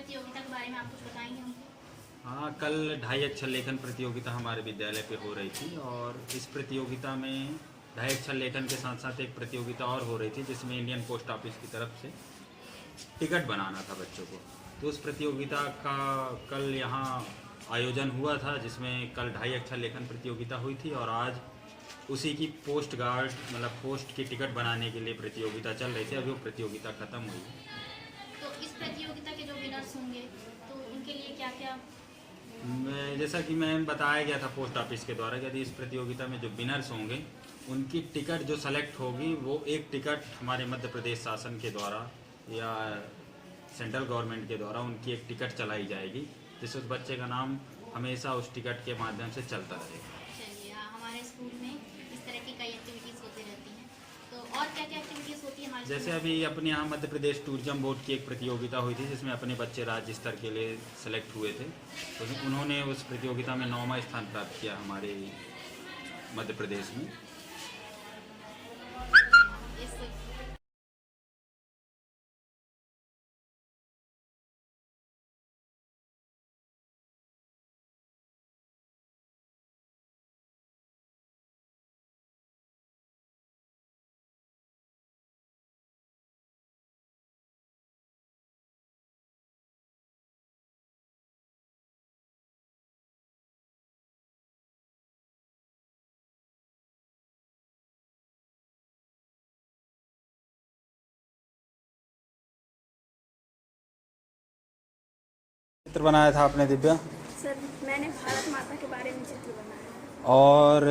प्रतियोगिता के बारे में आप कुछ बताएंगे हमको? हाँ, कल 2.5 अक्षर लेखन प्रतियोगिता हमारे विद्यालय पे हो रही थी और इस प्रतियोगिता में 2.5 अक्षर लेखन के साथ साथ एक प्रतियोगिता और हो रही थी जिसमें इंडियन पोस्ट ऑफिस की तरफ से टिकट बनाना था बच्चों को। तो उस प्रतियोगिता का कल यहाँ आयोजन हुआ था जिसमें कल 2.5 अक्षर लेखन प्रतियोगिता हुई थी और आज उसी की पोस्ट गार्ड मतलब पोस्ट की टिकट बनाने के लिए प्रतियोगिता चल रही थी। अभी वो प्रतियोगिता ख़त्म हुई। तो इस प्रतियोगिता के जो विनर्स होंगे तो उनके लिए क्या क्या? जैसा कि मैं बताया गया था पोस्ट ऑफिस के द्वारा, यदि इस प्रतियोगिता में जो विनर्स होंगे उनकी टिकट जो सेलेक्ट होगी वो एक टिकट हमारे मध्य प्रदेश शासन के द्वारा या सेंट्रल गवर्नमेंट के द्वारा उनकी एक टिकट चलाई जाएगी जिससे उस बच्चे का नाम हमेशा उस टिकट के माध्यम से चलता रहेगा। चलिए, हमारे स्कूल में इस तरह की कई एक्टिविटीज़ होती रहती हैं, तो और क्या क्या एक्टिविटीज़ होती है हमारे जैसे स्कूल में? अभी अपने यहाँ मध्य प्रदेश टूरिज्म बोर्ड की एक प्रतियोगिता हुई थी जिसमें अपने बच्चे राज्य स्तर के लिए सेलेक्ट हुए थे। तो उन्होंने उस प्रतियोगिता में 9वां स्थान प्राप्त किया हमारे मध्य प्रदेश में। इस चित्र बनाया था आपने दिव्या? सर, मैंने भारत माता के बारे में चित्र बनाया। और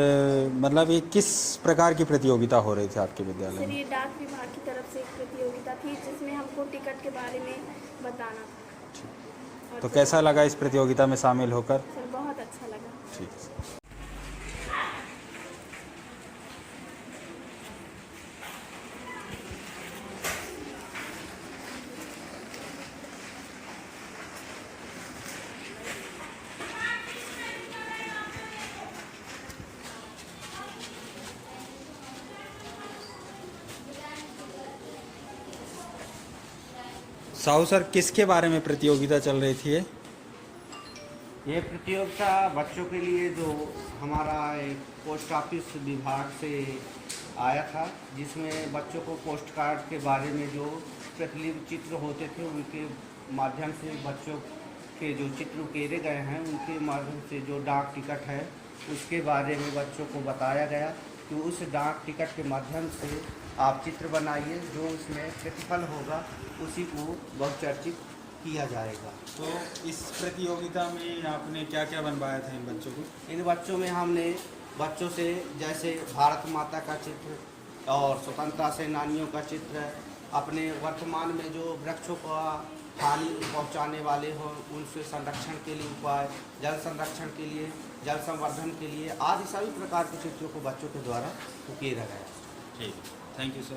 मतलब ये किस प्रकार की प्रतियोगिता हो रही थी आपके विद्यालय सर, में? ये डाक विभाग की तरफ से एक प्रतियोगिता थी जिसमें हमको टिकट के बारे में बताना था। तो कैसा लगा इस प्रतियोगिता में शामिल होकर? सर, बहुत अच्छा लगा। ठीक है। साहू सर, किसके बारे में प्रतियोगिता चल रही थी ये प्रतियोगिता बच्चों के लिए जो हमारा एक पोस्ट ऑफिस विभाग से आया था जिसमें बच्चों को पोस्ट कार्ड के बारे में जो प्रतिलिपि चित्र होते थे उनके माध्यम से बच्चों के जो चित्र उकेरे गए हैं उनके माध्यम से जो डाक टिकट है उसके बारे में बच्चों को बताया गया कि उस डाक टिकट के माध्यम से आप चित्र बनाइए, जो उसमें प्रतिफल होगा उसी को बहुचर्चित किया जाएगा। तो इस प्रतियोगिता में आपने क्या क्या बनवाया था इन बच्चों को? इन बच्चों में हमने बच्चों से जैसे भारत माता का चित्र और स्वतंत्रता सेनानियों का चित्र, अपने वर्तमान में जो वृक्षों का हानि पहुंचाने वाले हों उनसे संरक्षण के लिए उपाय, जल संरक्षण के लिए, जल संवर्धन के लिए आदि सभी प्रकार के चित्रों को बच्चों के द्वारा उकेरा गया। ठीक, थैंक यू सर।